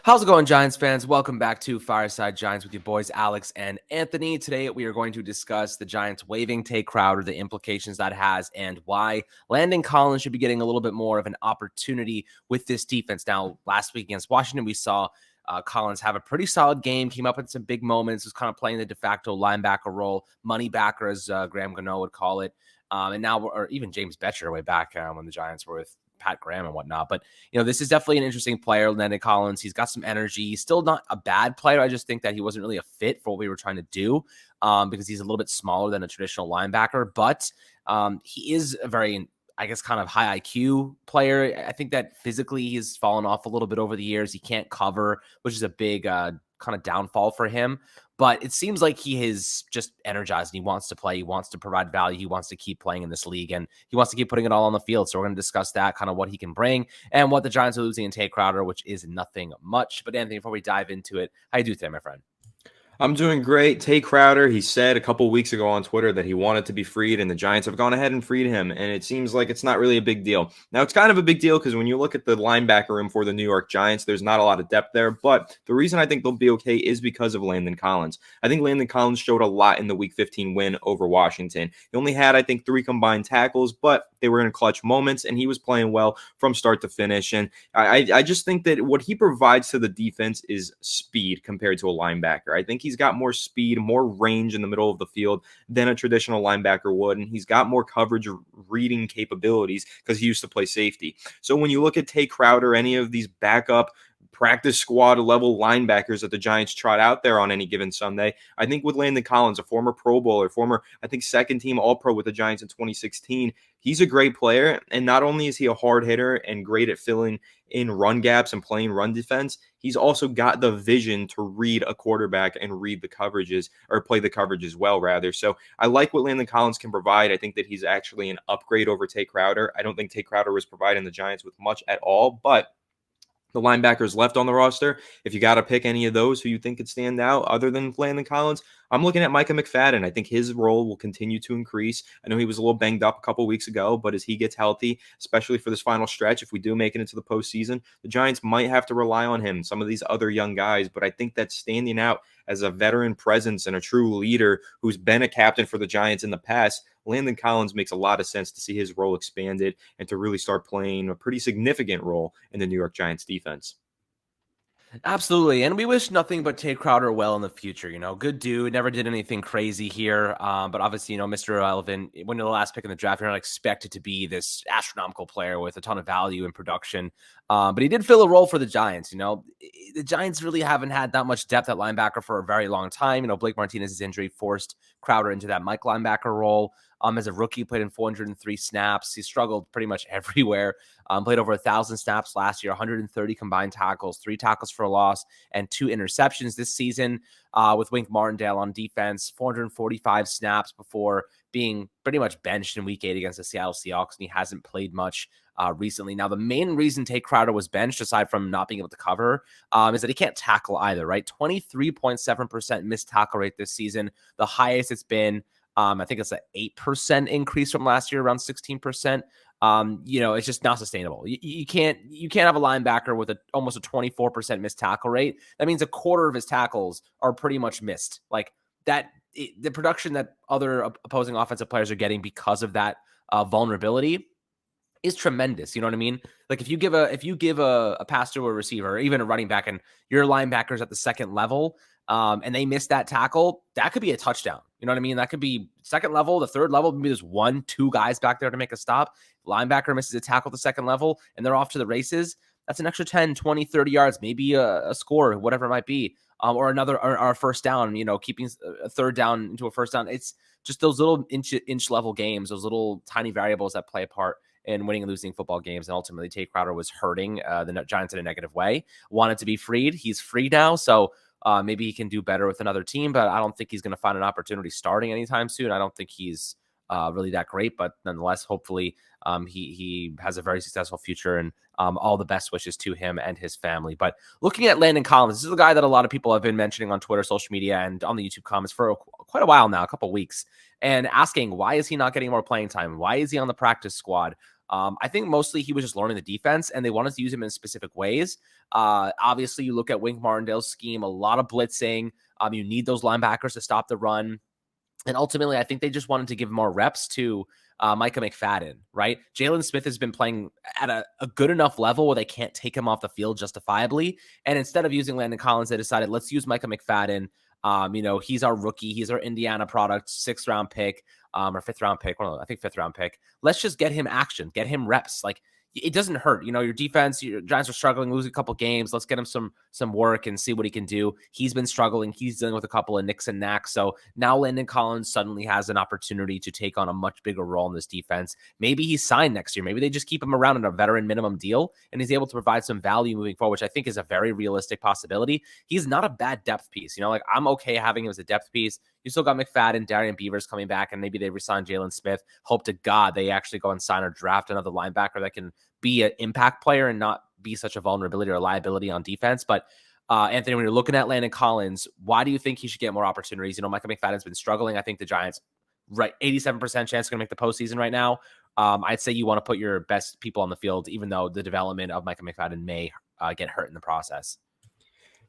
How's it going, Giants fans? Welcome back to Fireside Giants with your boys Alex and Anthony. Today, we are going to discuss the Giants waiving Tae Crowder, the implications that has, and why Landon Collins should be getting a little bit more of an opportunity with this defense. Now, last week against Washington, we saw Collins have a pretty solid game, came up in some big moments, was kind of playing the de facto linebacker role, money backer, as Graham Gano would call it. And now, or even James Betcher way back when the Giants were with Pat Graham and whatnot. But, this is definitely an interesting player, Landon Collins. He's got some energy. He's still not a bad player. I just think that he wasn't really a fit for what we were trying to do because he's a little bit smaller than a traditional linebacker. But he is a very, I guess, kind of high IQ player. I think that physically he's fallen off a little bit over the years. He can't cover, which is a big kind of downfall for him. But it seems like he is just energized and he wants to play. He wants to provide value. He wants to keep playing in this league and he wants to keep putting it all on the field. So we're going to discuss that, kind of what he can bring and what the Giants are losing in Tae Crowder, which is nothing much. But Anthony, before we dive into it, how you do today, my friend? I'm doing great. Tae Crowder, he said a couple weeks ago on Twitter that he wanted to be freed, and the Giants have gone ahead and freed him, and it seems like it's not really a big deal. Now, it's kind of a big deal because when you look at the linebacker room for the New York Giants, there's not a lot of depth there, but the reason I think they'll be okay is because of Landon Collins. I think Landon Collins showed a lot in the Week 15 win over Washington. He only had, I think, 3 combined tackles, but they were in clutch moments, and he was playing well from start to finish, and I just think that what he provides to the defense is speed compared to a linebacker. I think he's got more speed, more range in the middle of the field than a traditional linebacker would, and he's got more coverage reading capabilities because he used to play safety. So when you look at Tae Crowder, any of these backup practice squad level linebackers that the Giants trot out there on any given Sunday, I think with Landon Collins, a former Pro Bowler, I think second team All-Pro with the Giants in 2016, he's a great player. And not only is he a hard hitter and great at filling in run gaps and playing run defense, he's also got the vision to read a quarterback and read the coverages, or play the coverages well, rather. So I like what Landon Collins can provide. I think that he's actually an upgrade over Tae Crowder. I don't think Tae Crowder was providing the Giants with much at all, but the linebackers left on the roster, if you got to pick any of those who you think could stand out other than Landon Collins, I'm looking at Micah McFadden. I think his role will continue to increase. I know he was a little banged up a couple weeks ago, but as he gets healthy, especially for this final stretch, if we do make it into the postseason, the Giants might have to rely on him, some of these other young guys, but I think that standing out as a veteran presence and a true leader who's been a captain for the Giants in the past, Landon Collins makes a lot of sense to see his role expanded and to really start playing a pretty significant role in the New York Giants defense. Absolutely. And we wish nothing but Tae Crowder well in the future. Good dude, never did anything crazy here. But obviously, Mr. Irrelevant, when you're the last pick in the draft, you're not expected to be this astronomical player with a ton of value in production. But he did fill a role for the Giants. The Giants really haven't had that much depth at linebacker for a very long time. Blake Martinez's injury forced Crowder into that Mike linebacker role. As a rookie, played in 403 snaps. He struggled pretty much everywhere. Played over 1,000 snaps last year, 130 combined tackles, 3 tackles for a loss, and 2 interceptions this season with Wink Martindale on defense. 445 snaps before being pretty much benched in Week 8 against the Seattle Seahawks, and he hasn't played much recently. Now, the main reason Tae Crowder was benched, aside from not being able to cover, is that he can't tackle either, right? 23.7% missed tackle rate this season, the highest it's been. I think it's an 8% increase from last year, around 16%. It's just not sustainable. You can't have a linebacker with almost a 24% missed tackle rate. That means a quarter of his tackles are pretty much missed. Like that, the production that other opposing offensive players are getting because of that vulnerability is tremendous. You know what I mean? Like if you give a pass to a receiver, or even a running back, and your linebacker's at the second level, and they miss that tackle, that could be a touchdown. You know what I mean? That could be second level, the third level, maybe there's 1-2 guys back there to make a stop. Linebacker misses a tackle at the second level, and they're off to the races. That's an extra 10, 20, 30 yards, maybe a score, whatever it might be, or a first down, keeping a third down into a first down. It's just those little inch level games, those little tiny variables that play a part in winning and losing football games. And ultimately, Tae Crowder was hurting the Giants in a negative way. Wanted to be freed. He's free now. So maybe he can do better with another team, but I don't think he's going to find an opportunity starting anytime soon. I don't think he's really that great, but nonetheless, hopefully he has a very successful future, and all the best wishes to him and his family. But looking at Landon Collins, this is a guy that a lot of people have been mentioning on Twitter, social media, and on the YouTube comments for quite a while now, a couple of weeks, and asking, why is he not getting more playing time? Why is he on the practice squad? I think mostly he was just learning the defense, and they wanted to use him in specific ways. Obviously, you look at Wink Martindale's scheme, a lot of blitzing. You need those linebackers to stop the run. And ultimately, I think they just wanted to give more reps to Micah McFadden, right? Jalen Smith has been playing at a good enough level where they can't take him off the field justifiably. And instead of using Landon Collins, they decided, let's use Micah McFadden. He's our rookie. He's our Indiana product, 6th-round pick, or 5th-round pick. Well, I think 5th-round pick. Let's just get him action, get him reps. Like, it doesn't hurt. Your defense, your Giants are struggling, losing a couple games. Let's get him some work and see what he can do. He's been struggling. He's dealing with a couple of nicks and knacks. So now Landon Collins suddenly has an opportunity to take on a much bigger role in this defense. Maybe he's signed next year. Maybe they just keep him around in a veteran minimum deal, and he's able to provide some value moving forward, which I think is a very realistic possibility. He's not a bad depth piece. I'm okay having him as a depth piece. You still got McFadden, Darian Beavers coming back, and maybe they resign Jalen Smith. Hope to God they actually go and sign or draft another linebacker that can be an impact player and not be such a vulnerability or a liability on defense. But Anthony, when you're looking at Landon Collins, why do you think he should get more opportunities? Micah McFadden's been struggling. I think the Giants, right, 87% chance going to make the postseason right now. I'd say you want to put your best people on the field, even though the development of Micah McFadden may get hurt in the process.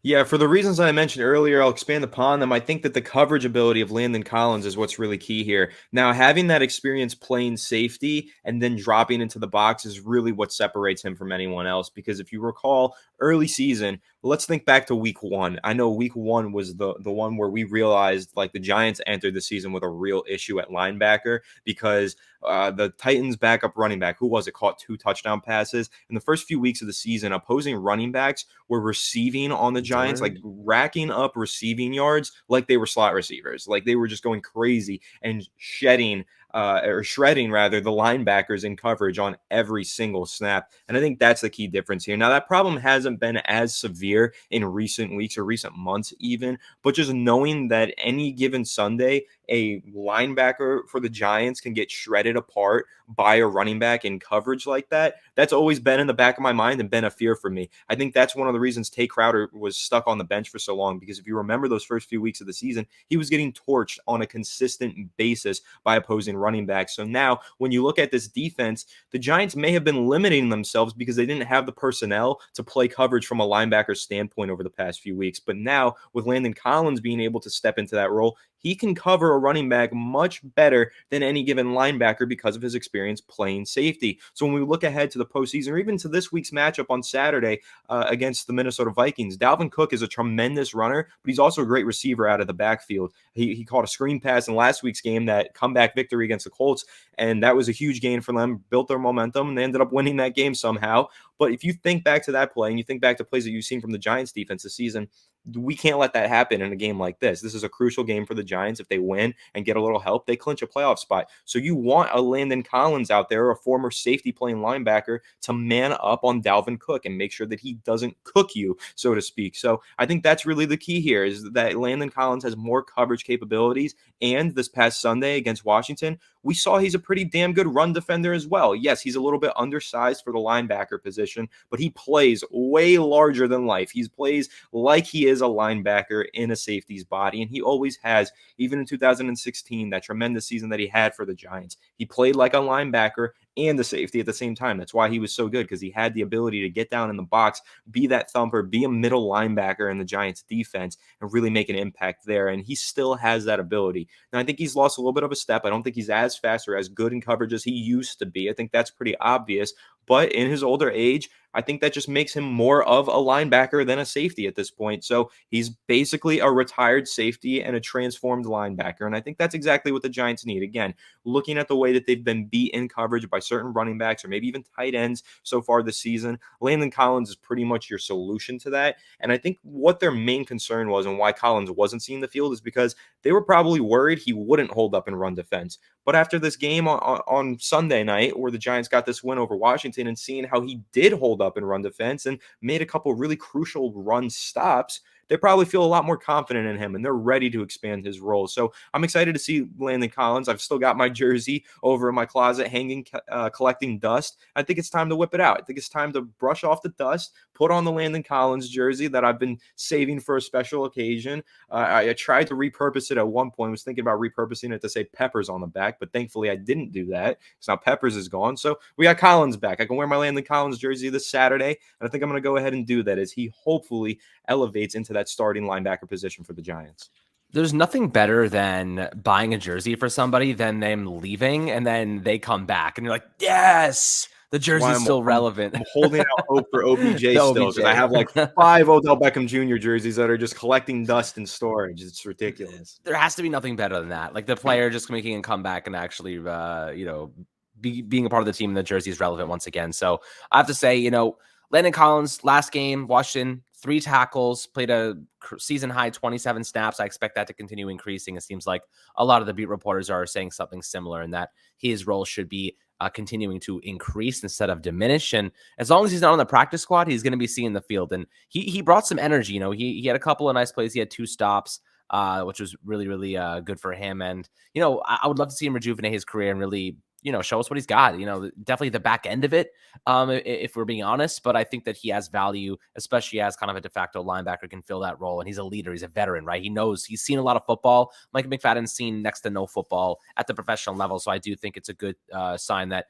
Yeah, for the reasons I mentioned earlier, I'll expand upon them. I think that the coverage ability of Landon Collins is what's really key here. Now, having that experience playing safety and then dropping into the box is really what separates him from anyone else. Because if you recall, early season, let's think back to week 1. I know week 1 was the one where we realized like the Giants entered the season with a real issue at linebacker because the Titans backup running back, who was it, caught 2 touchdown passes. In the first few weeks of the season, opposing running backs were receiving on the Giants, like racking up receiving yards like they were slot receivers. Like they were just going crazy and shredding rather the linebackers in coverage on every single snap. And I think that's the key difference here. Now, that problem hasn't been as severe in recent weeks or recent months even, but just knowing that any given Sunday, a linebacker for the Giants can get shredded apart by a running back in coverage like that, that's always been in the back of my mind and been a fear for me. I think that's one of the reasons Tae Crowder was stuck on the bench for so long, because if you remember those first few weeks of the season, he was getting torched on a consistent basis by opposing running backs. So now when you look at this defense, the Giants may have been limiting themselves because they didn't have the personnel to play coverage from a linebacker standpoint over the past few weeks. But now with Landon Collins being able to step into that role, he can cover a running back much better than any given linebacker because of his experience playing safety. So when we look ahead to the postseason, or even to this week's matchup on Saturday against the Minnesota Vikings, Dalvin Cook is a tremendous runner, but he's also a great receiver out of the backfield. He caught a screen pass in last week's game, that comeback victory against the Colts, and that was a huge gain for them, built their momentum, and they ended up winning that game somehow. But if you think back to that play and you think back to plays that you've seen from the Giants defense this season, we can't let that happen in a game like this. This is a crucial game for the Giants. If they win and get a little help, they clinch a playoff spot. So you want a Landon Collins out there, a former safety playing linebacker, to man up on Dalvin Cook and make sure that he doesn't cook you, so to speak. So I think that's really the key here, is that Landon Collins has more coverage capabilities. And this past Sunday against Washington, we saw he's a pretty damn good run defender as well. Yes, he's a little bit undersized for the linebacker position, but he plays way larger than life. He plays like he is a linebacker in a safety's body, and he always has. Even in 2016, that tremendous season that he had for the Giants, he played like a linebacker and a safety at the same time. That's why he was so good, because he had the ability to get down in the box, be that thumper, be a middle linebacker in the Giants defense, and really make an impact there. And he still has that ability. Now, I think he's lost a little bit of a step. I don't think he's as fast or as good in coverage as he used to be. I think that's pretty obvious. But in his older age, I think that just makes him more of a linebacker than a safety at this point. So he's basically a retired safety and a transformed linebacker. And I think that's exactly what the Giants need. Again, looking at the way that they've been beat in coverage by certain running backs or maybe even tight ends so far this season, Landon Collins is pretty much your solution to that. And I think what their main concern was and why Collins wasn't seeing the field is because they were probably worried he wouldn't hold up in run defense. But after this game on Sunday night, where the Giants got this win over Washington, and seeing how he did hold up in run defense and made a couple really crucial run stops, they probably feel a lot more confident in him and they're ready to expand his role. So I'm excited to see Landon Collins. I've still got my jersey over in my closet hanging, collecting dust. I think it's time to whip it out. I think it's time to brush off the dust, put on the Landon Collins jersey that I've been saving for a special occasion. I tried to repurpose it at one point. I was thinking about repurposing it to say Peppers on the back, but thankfully I didn't do that because now Peppers is gone. So we got Collins back. I can wear my Landon Collins jersey this Saturday, and I think I'm going to go ahead and do that as he hopefully elevates into that starting linebacker position for the Giants. There's nothing better than buying a jersey for somebody than them leaving and then they come back and you're like, yes, the jersey's still relevant. I'm holding out hope for OBJ still because I have like 5 Odell Beckham Jr. jerseys that are just collecting dust in storage. It's ridiculous. There has to be nothing better than that. Like the player just making a comeback and actually, being a part of the team and the jersey is relevant once again. So I have to say, Landon Collins, last game, Washington, 3 tackles, played a season high 27 snaps. I expect that to continue increasing. It seems like a lot of the beat reporters are saying something similar in that his role should be continuing to increase instead of diminish. And as long as he's not on the practice squad, he's going to be seeing the field. And he brought some energy. He had a couple of nice plays. He had 2 stops, which was really, really good for him. And, I would love to see him rejuvenate his career and really, show us what he's got. Definitely the back end of it, if we're being honest. But I think that he has value, especially as kind of a de facto linebacker, can fill that role. And he's a leader. He's a veteran, right? He's seen a lot of football. Mike McFadden's seen next to no football at the professional level. So I do think it's a good sign that,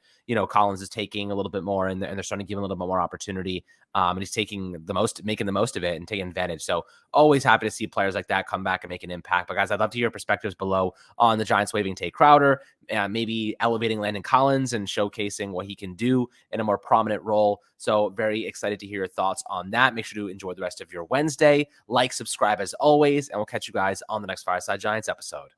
Collins is taking a little bit more and they're starting to give him a little bit more opportunity. And he's making the most of it and taking advantage. So always happy to see players like that come back and make an impact. But guys, I'd love to hear your perspectives below on the Giants waiving Tae Crowder, maybe elevating Landon Collins and showcasing what he can do in a more prominent role. So very excited to hear your thoughts on that. Make sure to enjoy the rest of your Wednesday. Like, subscribe as always, and we'll catch you guys on the next Fireside Giants episode.